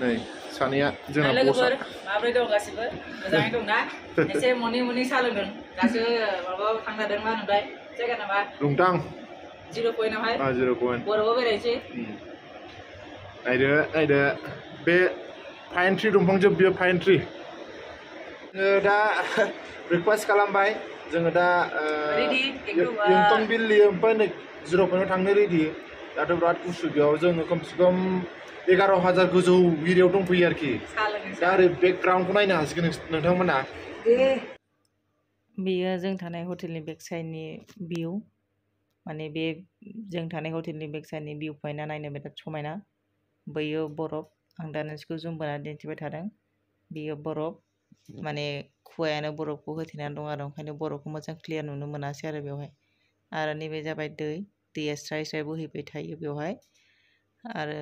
नै सानैया जोंना बसा माब्रै दं गासिबो मोजाङै दं ना एसे मनि साहा लोंदों दासो माबायाव थांनादों मा होनोमोनलाय जायगा नामा लुंटां 0 पइन्टआवहाय 0 पइन्ट बरफआव बेरायनोसै नायदो बे पाइन ट्रि दंफां जोब बियो पाइन ट्रि दा ब्रेकफास्ट खालामबाय जोङो दा यंटं बिल्ली ओमफ्राय नै 0 पइन्टआव थांनो रेडि दाथ' बिराद गुसु बेयाव जोङो खमसे खम 11,000 गोजौ एरियायाव दंफैयो आरोखि दा ओरै बेकग्राउन्डखौ नायनो हासिगोन नोंथांमोना बेयो जों थानाय हटेलनि बेक साइडनि भिउ माने बे जों थानाय हटेलनि बेक साइडनि भिउ पइन्टआ नायनो बिराद समायना बैयो बरफ आं दा नोंसोरखौ जुम बोना दिन्थिबाय थादों बेयो बरफ माने खुवायानो बरफखौ होथेनानै दं आरो ओंखायनो बरफखौ मोजां क्लियार नुनो मोनासै आरो बेवहाय आरो नैबे जाबाय दैया स्राय स्राय बोहैबाय थायो बेवहाय आरो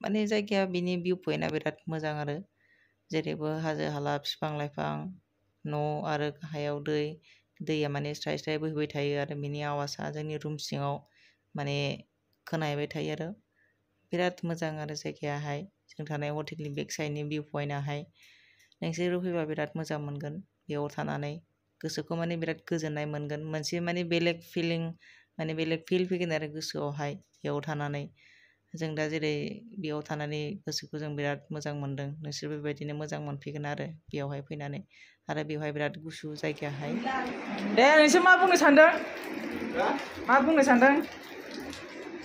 माने जायगाया बिनि भिउ पइन्टआ बिराद मोजां आरो जेरैबो हाजो हाला बिफां लाइफां न' आरो गाहायाव दैया माने स्राय स्राय बोहैबाय थायो आरो बिनि आवाजआ जोंनि रुम सिङाव माने खोनाहैबाय थायो आरो बिराद मोजां आरो जायगायाहाय जों थानाय हटेलनि बेक साइडनि भिउ पइन्टआहाय नोंसोरो फैबा बिराद मोजां मोनगोन बेयाव थानानै गोसोखौ माने बिराद गोजोननाय मोनगोन मोनसे माने बेलेग फिलिं माने बेलेग फिल फैगोन आरो गोसोआवहाय बेयाव थानानै जों दा जेरै बेयाव थानानै गोसोखौ जों बिराद मोजां मोनदों नोंसोर बेबायदिनो मोजां मोनफैगोन आरो बेयावहाय फैनानै आरो बेवहाय बिराद गुसु जायगायाहाय दे नोंसोर मा बुंनो सानदों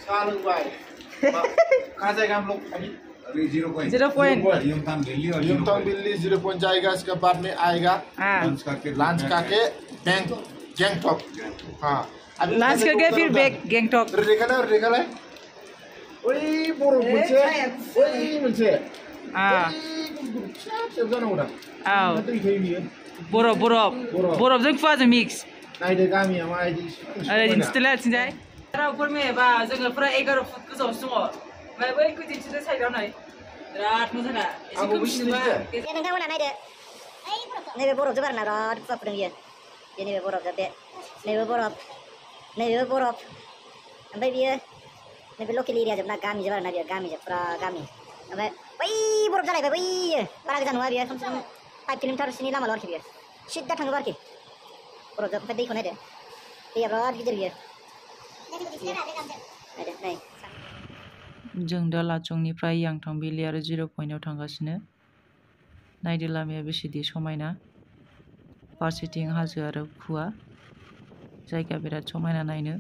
साहा लोंबाय Zero point. यंटं बिल्ली 0 पॉइंट जाएगा इसके बाद में आएगा लंच करके गैंगटॉक हाँ लंच करके फिर गैंगटॉक रेखा ओइ बरफ मोनसे फिसा जानांगौ दा दै थायो बियो बरफजों खुवाजों मिक्स नायदो गामिया माबायदि ओरै दिन्थिलाय आथिंजाय रावफोर मेबा जोङो पुरा 11 फुट गोजौआवसो दङ ओमफ्राय बै गोदिन्थिनो साइडआव नाय बिराद मोजांना एसे खोमसिबा नोंथांमोना नायदो नैबे बरफ जों बारना बिराद खुवा फुदों बियो नैबे बरफ जों बे नैबे बरफ ओमफ्राय बियो नैबे लकेल एरिया जोबना गामि जोब आरोना बियो गामि जोब पुरा गामि ओमफ्राय बै बरफ जालायबाय बैयो बारा गोजान नङा बियो खमसे खम 5 किल'मिटारसोनि लामाल' आरोखि बियो सिद्दा थाङोबा आरोखि बरफ जों ओमफ्राय दैखौ नायदो दैया बिराद गिदिर बियो नायदो नै जों दा लाचंनिफ्राय यांटां भेलि आरो 0 पइन्टआव थांगासिनो नायदो लामाया बेसेदि समायना फारसेथिं हाजो आरो खुवा जायगा बिराद समायना नायनो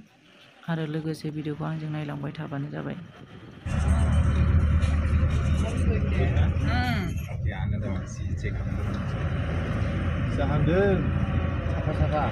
आरो लोगोसे भिडिअखौ आंजों नायलांबाय थाबानो जाबाय जाहांदों साफा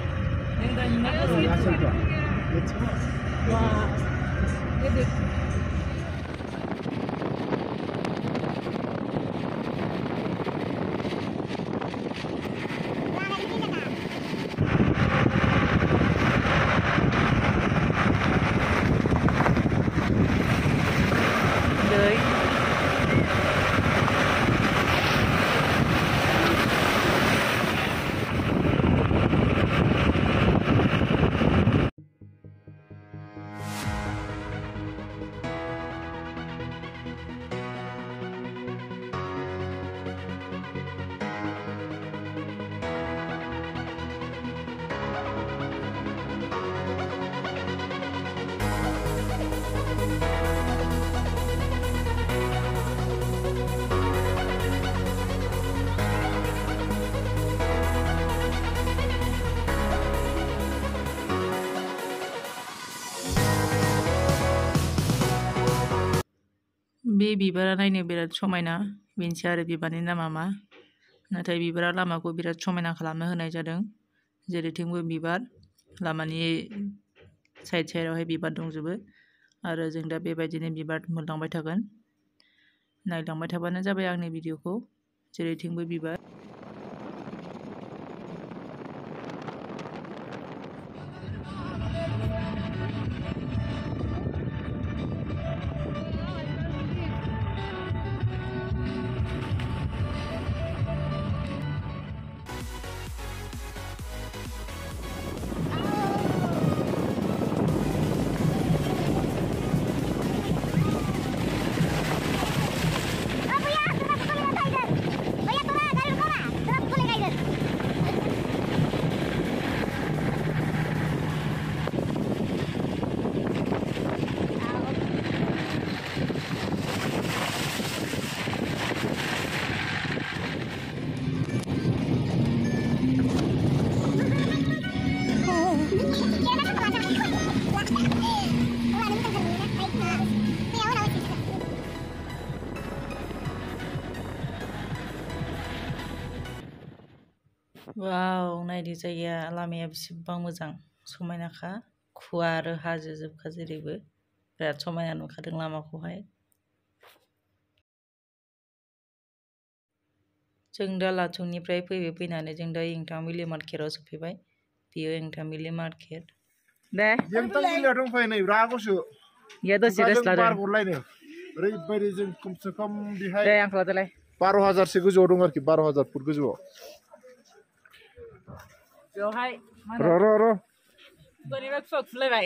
बे बिबारा नायनो बिराद समायना बेनोसै आरो बिबारनि नामा मा नाथाय बिबारा लामाखौ बिराद समायना खालामना होनाय जादों जेरैथिंबो बिबार लामानि साइड साइडआवहाय बिबार दंजोबो आरो जों दा बेबायदिनो बिबार मोनलांबाय थागोन नायलांबाय थाबानो जाबाय आंनि भिडिअखौ जेरैथिंबो बिबार वाव नायदो जायगाया लामाया बेसेबां मोजां समायनाखा खुवा आरो हाजो जोबखा जेरैबो बिराद समायना नुखादों लामाखौहाय जों दा लाचुंनिफ्राय फैनानै जों दा यंगथांबिलि मार्केटआव सफैबाय बेयो यंगथांबिलि मार्केट दे यंगथांबिलियाव दंफायो नै रागसो या दसे रेस्ट लादों बार हरलायनो ओरैबायदि जों खमसे खम बेहाय दे आंखौ लादोलाय 12,000 सो गोजौआव दं आरोखि 12,000 फुट गोजौआव बेवहाय र बोरैबा खुवा खुलायबाय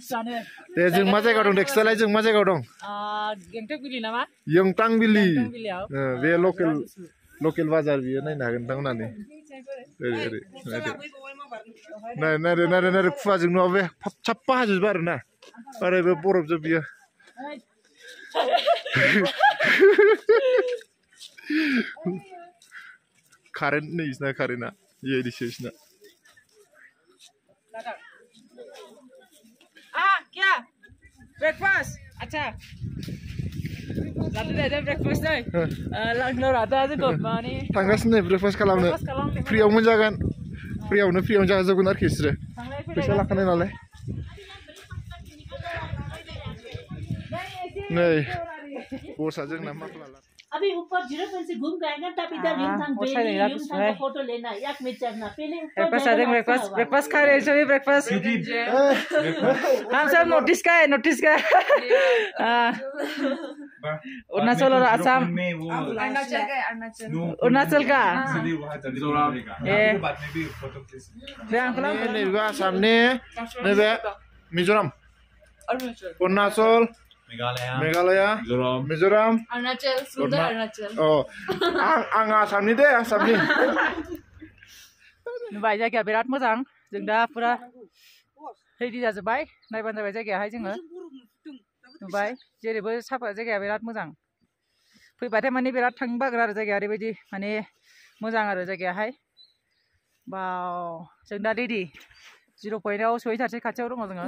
जानो दे जों मा जायगायाव दं खिथालाय जों मा जायगायाव दं यंगथांबिलि नामा यंगथांबिलि यंगथांबिलियाव बे लकेल बाजार बियो नायनो हागोन नोंथांमोनानै ओरै नायदो खुवाजों नङा बे साफा हाजोबो आरोना ओरैबो बरफजों बियो कारेन्ट नै बिसिना कारेन्टआ बेबायदिसो बिसिना क्या ब्रेकफास्ट अच्छा लादो दे ब्रेकफास्ट नै लांनो रादा जोंखौ माने थांगासिनो ब्रेकफास्ट खालामनो फ्रियाव मोनजागोन फ्रियावनो जाजोबगोन आरोखि बिसोरो फैसा लाखानाय नालाय नै बसआ जोंना मा खालामला अभी ऊपर 0 से घूम गए ना तब इधर यूमथांग बेली यूमथांग का फोटो लेना एक में चढ़ना पहले ब्रेकफास्ट खा रहे हैं सभी ब्रेकफास्ट हम सब नोटिस का है अरुणाचल और असम अरुणाचल का नैबे आसामनि नैबे मिजोराम अरुणाचल मेघालया मिजोराम अरुणाचल सुंदर अरुणाचल आं आसामनि दे आसामनि नुबाय जायगाया बिराद मोजां जों दा फुरा रेडि जाजोब्बाय नायबानो जाबाय जायगायाहाय जोङो नुबाय जेरैबो साफा जायगाया बिराद मोजां फैबाथाय माने बिराद थांनो बागोन आरो जायगाया ओरैबायदि माने मोजां आरो जायगायाहाय बाव जों दा रेडि 0 पइन्टआव सहैथारसै खाथियाव दङ जोङो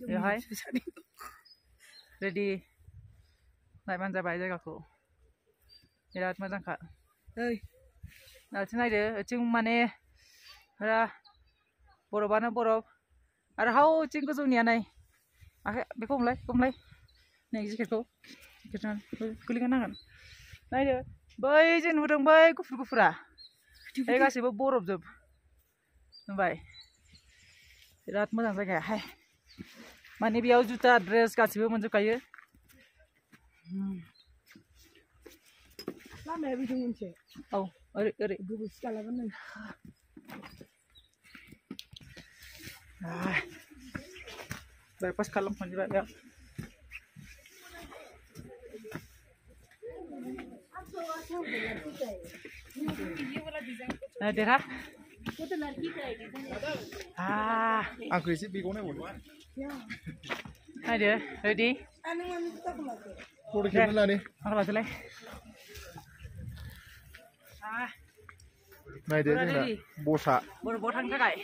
बेवहाय रेडि नायबानो जाबाय जायगाखौ बिराद मोजांखा नायदो ओथिं माने बरफआनो बरफ आरो हावथिं गोजौनिया नाय आखाइ बेखौ हमलाय नै जेकेटखौ गोलैगोन नांगोन नायदो बै जों नुदों बै गुफुरा बे गासैबो बरफजोब नुबाय बिराद मोजां जायगायाहाय माने बेयाव जुता ड्रेस गासिबो मोनजोबखायो लामाया बिदि मोनसे औ ओरै गोबोरखि गालागोन नै ब्रेकफास्ट खालामखांजोबबाय बेयाव देरा आंखौ एसे बेगाव नायबावदो नायदो रेडि फट' खेबनो लानि आं लादोलाय नायदो जोंना बसआ बरफआव थांनो थाखाय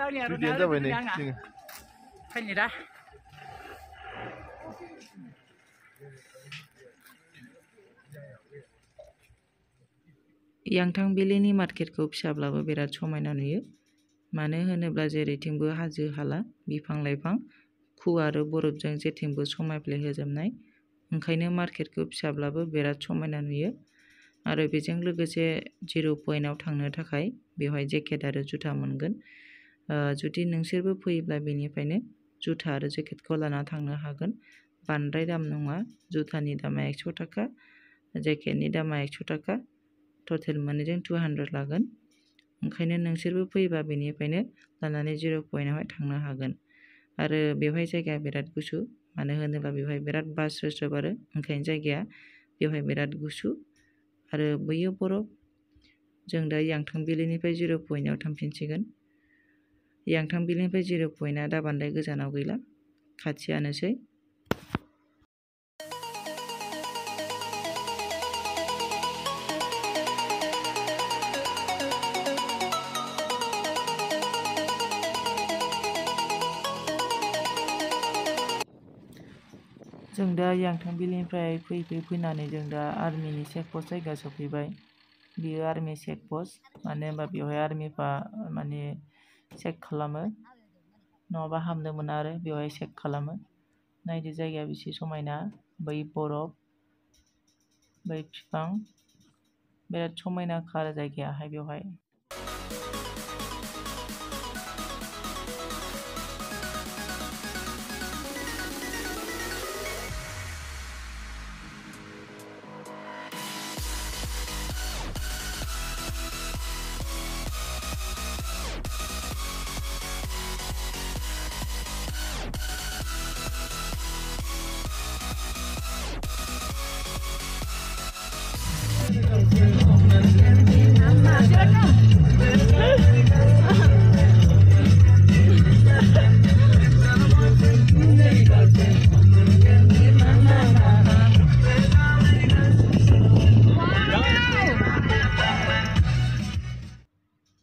रेडियानो जाबाय नै जोङो फैनो दा यांगथांबिलिनि मार्केटखौ फिसाब्लाबो बिराद समायना नुयो मानो होनोब्ला जेरैथिंबो हाजो हाला बिफां लाइफां खुवा आरो बरफजों जेथिंबो समायफ्लेहोजोबनाय ओंखायनो मार्केटखौ फिसाब्लाबो बिराद समायना नुयो आरो बेजों लोगोसे 0 पइन्टआव थांनो थाखाय बेवहाय जेकेट आरो जुथा मोनगोन जुदि नोंसोरबो फैयोब्ला बेनिफ्रायनो जुथा आरो जेकेटखौ लाना थांनो हागोन बांद्राय दाम नङा जुथानि दामा 100 थाखा जेकेटनि दामा 100 थाखा टटेल मोननैजों 200 लागोन ओंखायनो नोंसोरबो फैयोबा बेनिफ्रायनो लानानै 0 पइन्टआवहाय थांनो हागोन आरो बेवहाय जायगाया बिराद गुसु मानो होनोब्ला बेवहाय बिराद बार स्रोब आरो ओंखायनो जायगाया बेवहाय बिराद गुसु आरो बैयो बरफ जों दा यांगथांबिलिनिफ्राय 0 पइन्टआव थांफिनसिगोन यांगथांबिलिनिफ्राय 0 पइन्टआ दा बांद्राय गोजानाव गैला खाथियानोसै जों दा यांथांबिलनिफ्राय फैनानै जों दा आर्मिनि चेक पस्ट जायगा सफैबाय बियो आर्मि चेक पस्ट मानो होनबा बेवहाय आर्मिफ्रा माने चेक खालामो नङाबा हाबनो मोना आरो बेवहाय चेक खालामो नायदो जायगाया बेसे समायना बै बरफ बै बिफां बिराद समायना आरो जायगायाहाय बेवहाय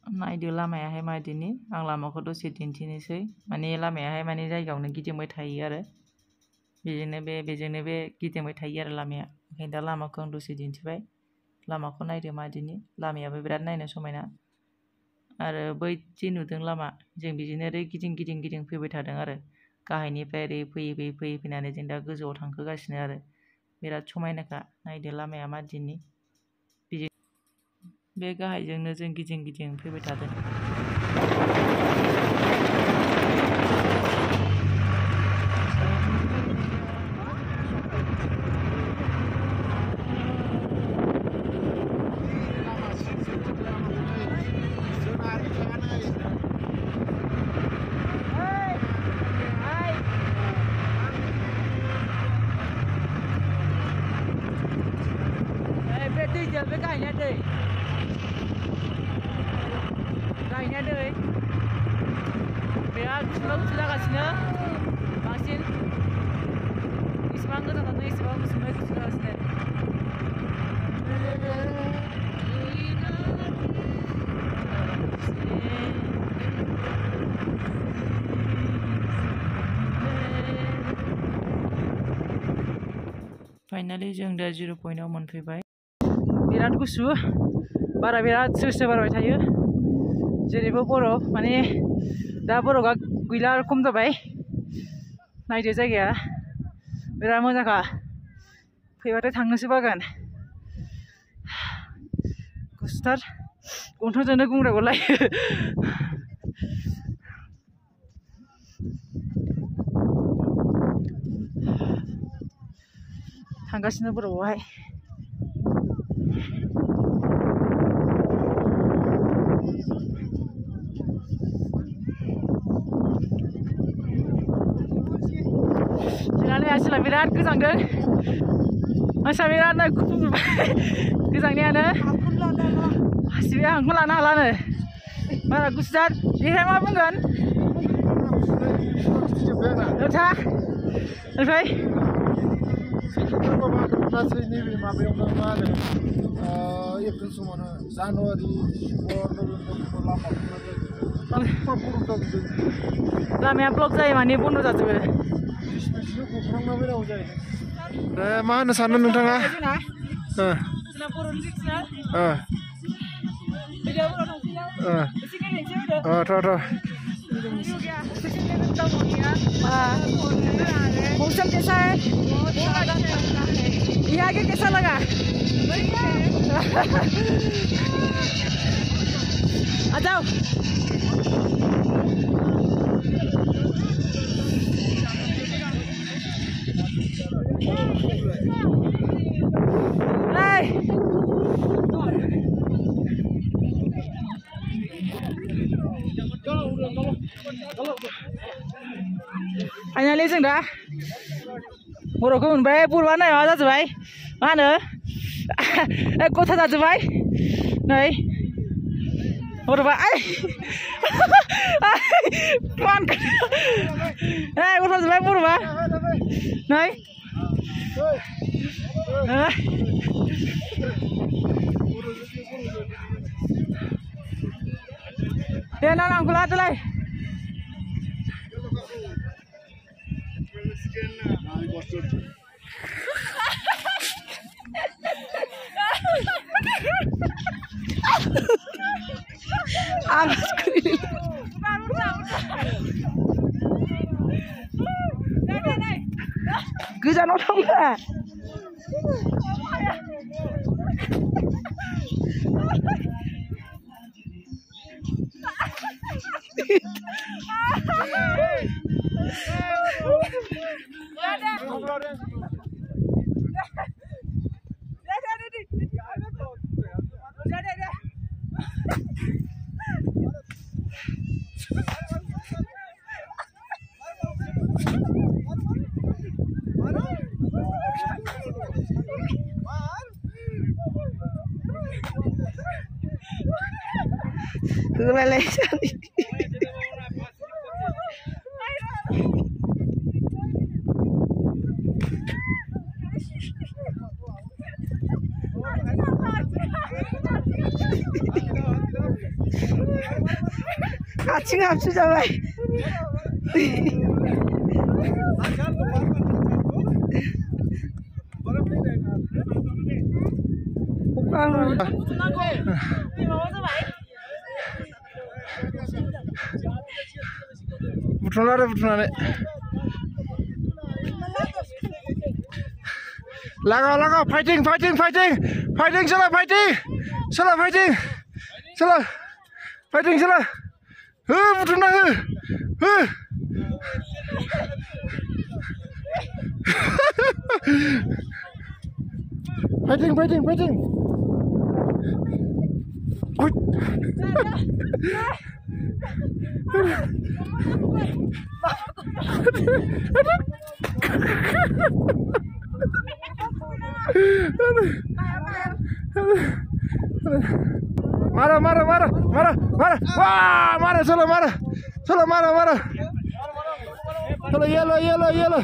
नायदो लामायाहाय मादिनि आं लामाखौ दसे दिन्थिनोसै माने लामायाहाय माने जायगायावनो गिदिंबाय थायो आरो बेजोंनो बे गिदिंबाय थायो आरो लामाया ओंखायनो दा लामाखौ आं दसे दिन्थिबाय लामाखौ नायदो मादिनि लामायाबो बिराद नायनो समायना आरो बै जे नुदों लामा जों बिदिनो ओरै गिदिं फैबाय थादों आरो गाहायनिफ्राय ओरै फैनानै जों दा गोजौआव थांखोगासिनो आरो बिराद समायनाखा नायदो लामाया मादिनि बे गाहायजोंनो जों गिदिं फैबाय थादों गायनाया दै बिराद गुसु जागासिनो बांसिन इसेबां गोजानावनो इसेबां गुसु जागासिनो फाइनालि जों दा 0 पइन्टआव मोनफैबाय बिराद गुसु बारा बिराद स्रो बारबाय थायो जेरैबो बरफ माने दा बरफआ गैला खम जाबाय नायदो जायगाया बिराद मोजांखा फैबाथाय थांनोसो बागोन गुसुथार गन्थंजोंनो गुंग्राय गलायो थांगासिनो बरफआवहाय जोंना बिराद गोजांदों मानसिया बिराद गोजांनायानो हासिबे हांखौ लानो हालानो बारा गुसुथार बेहाय मा बुंगोन था ओमफ्राय नैबे माबायावनो मा होनो एप्रिल समावनो जानुवारि डिसेम्बर नभेम्बर लामाया ब्लक जायो माने बन्द जाजोबो मा होनो सानो नोंथाङा मौसम कैसा है ये आगे कैसा लगा आ जाओ फाइनालि जों दा बरफखौ मोनबाय बरफआ नै माबा जाजोब्बाय मा होनो गथा जाजोब्बाय नै बरफआ गथा जोब्बाय बरफआ नै दे ना आंखौ लादोलाय गोजानाव थांला Lele tadi. Acing hapsu jabai. Butuhnya laga fighting salah fighting salah butuhnya fighting marah wah salah marah salah yellow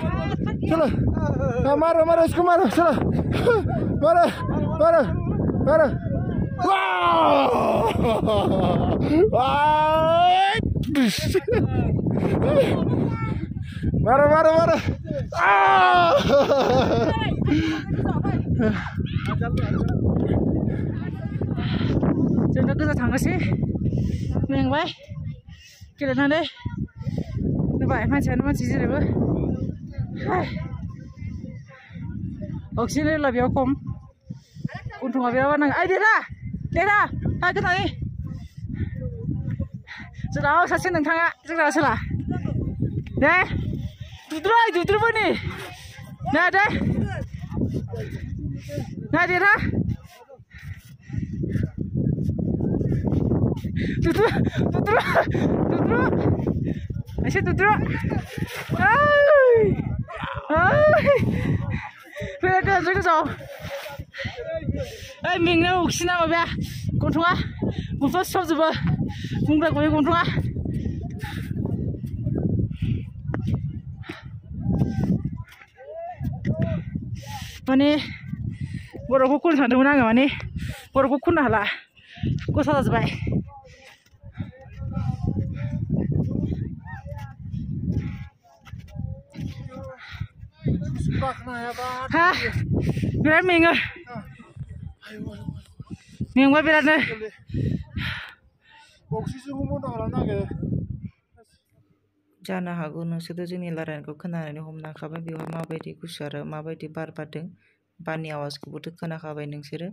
salah marah salah marah marah जोंना गोजा थांगासै मेंबाय गेलेनानै नुबाय मानसियानो मानसि जेरैबो अक्सिजेन लेभेला बेयाव खम गन्थङा बिराद बारनाङो ओइ देरा थागोनानै जोंनाव सासे नोंथाङा जोंना सोला दे दुद्रुबोनि ना दे ना देरा Duduk. Asyik duduk. Berada di sana. Minggu uksina apa? Kontrol. Kontrol stop juga. Mungkin kau kontrol. Mana? Baru aku kun sana mana nggak mana? Baru aku kun lah. Kau salah sebai. Hah, berat minggu. Minggu berat nih. जानो हागौ नोंसोरो जोंनि रायलायनायखौ खोनानानै हमनाखाबाय बेवहाय माबायदि गुसु आरो माबायदि बार बारदों बारनि आवाजखौबोथ' खोनाखाबाय नोंसोरो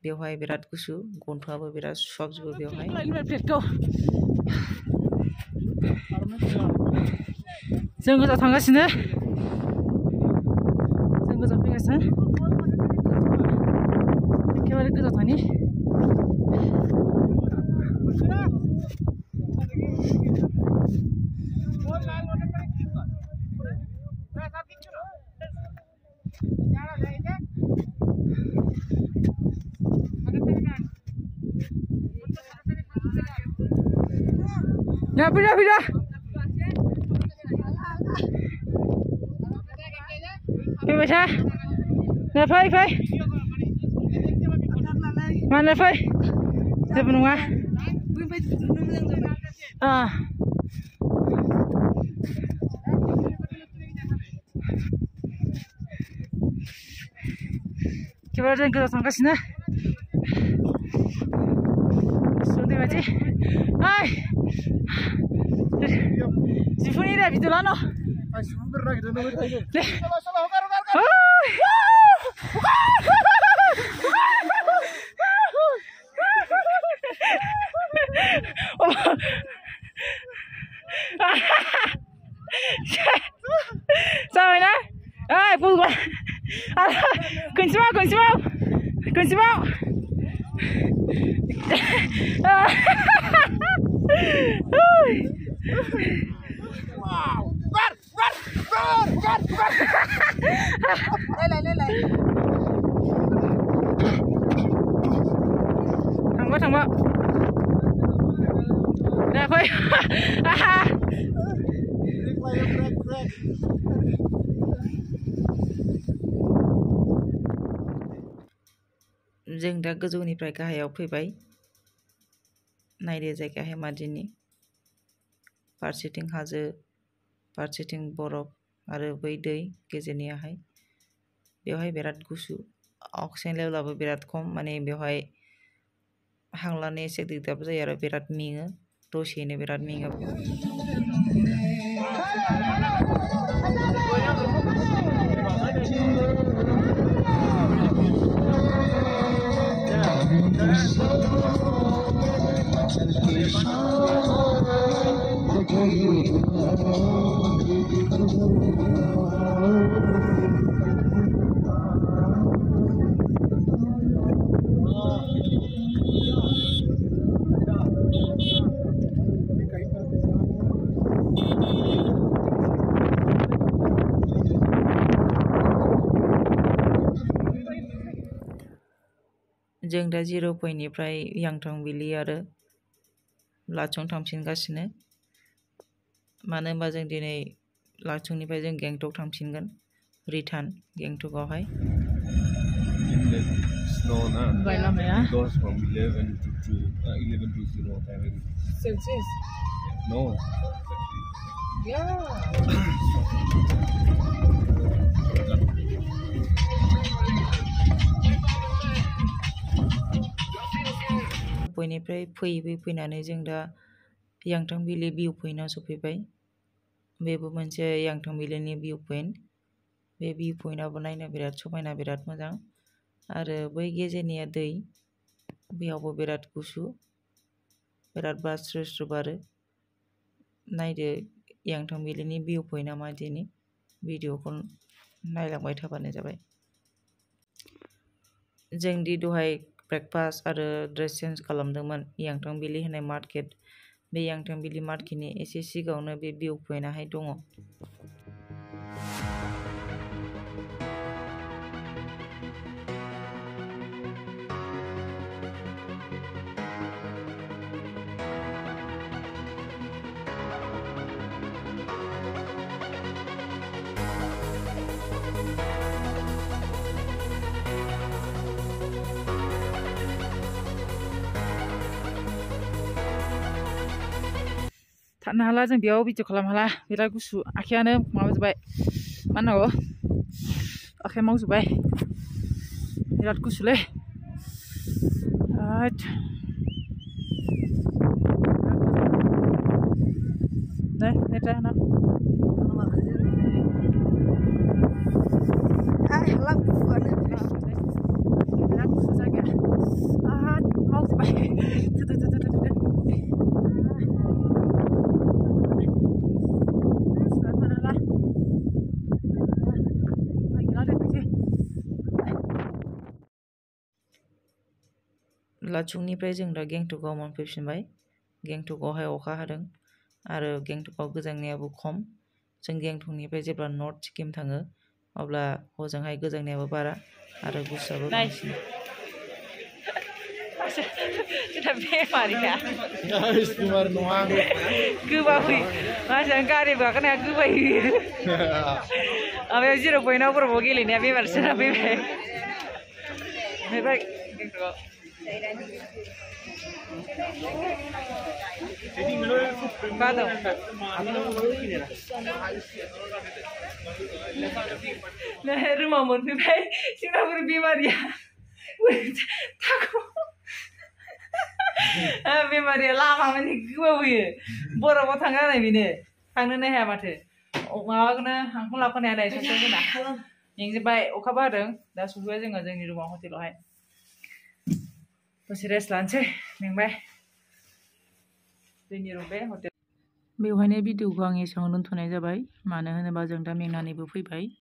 बेवहाय बिराद गुसु गन्थङाबो बिराद सुहाबजोबो बेवहाय जों गोजान थांगासिनो जों गोजान फैगासिनो एखेबारे गोजान थांनि Ya, pindah. Bisa? Nah, fai. Mana fai? Saya penungah. खेबा जों गोजाव थांगासिनो सुन्दै बायदि ओइ जिफुनि दा बिदि लानो जाबायना ओइ बुलगोन खनसेबाव थांबा दा फै जों दा गोजौनिफ्राय गाहायाव फैबाय नायदो जायगाया मादिनि फारसेथिं हाजो फारसेथिं बरफ आरो बै दै गेजेरनियाहाय बेवहाय बिराद गुसु अक्सिजेन लेभेलाबो बिराद खम माने बेवहाय हां लानो एसे दिगदार जायो आरो बिराद मेङो दसेनो बिराद मेङो जों दा 0 पइन्टनिफ्राय यांथं भेलि आरो लाचुं थांफिनगासिनो मानो होनबा जों दिनै लाचुंनिफ्राय जों गेंटक थांफिनगोन रिटार्न गेंटकआवहाय लामाया goes from 11 to 0 Celsius No. पइन्टनिफ्राय फैनानै जों दा यांथं भेलि भिउ पइन्टआव सफैबाय बेबो मोनसे यांथं भेलिनि भिउ पइन्ट बे भिउ पइन्टआबो नायनो बिराद समायना बिराद मोजां आरो बै गेजेरनिया दै बेयावबो बिराद गुसु बिराद बार स्रो स्रो बारो नायदो यांथं भेलिनि भिउ पइन्टआ मादिनि भिडिअखौ नायलांबाय थाबानो जाबाय जों दि दहाय ब्रेकफास्ट आरो ड्रेस चेन्ज खालामदोंमोन यांथं भेलि होननाय मार्केट बे यांथं भेलि मार्केटनि एसे सिगाङावनो बे भिउ पइन्टआहाय दङ थानो हाला जों बेयाव भिडिअ खालामनो हाला बिराद गुसु आखायानो माबाजोब्बाय मा होनांगौ आखाया मावजोब्बाय बिराद गुसुलै दे नेटा ना बिराद गुसु जायगाया मावजोब्बाय लाचुंनिफ्राय जों दा गेंटकआव मोनफैफिनबाय गेंटकआवहाय अखा हादों आरो गेंटकआव गोजांनायाबो खम जों गेंटकनिफ्राय जेब्ला नर्थ सिक्किम थाङो अब्ला हजोंहाय गोजांनायाबो बारा आरो गुसुआबो बांसिन बेमारिया बेमार नङा गोबाबै मानसिया गारि गाखोनो हाया गोबाय ओमफ्राय 0 पइन्टआव बरफआव गेलेनाया बेमारसो जाना फैबाय गेंटकआव रुमाव मोनफैबाय सिंगापुर बेमारिया बेमारिया लामा माने गोबावयो बरफआव थाङो आरो बेनो थांनोनो हाया माथो माबाखौनो हांखौ लाख'नो हाया सासेया जोंना मेंजोब्बाय अखाबो हादों दा सफैबाय जोङो जोंनि रुमाव हटेलावहाय दसे रेस्ट लानोसै मेंबाय जोंनि रुम बे हटेल बेवहायनो भिडिअखौ आं एसेयावनो दोनथ'नाय जाबाय मानो होनोबा जों दा मेंनानैबो फैबाय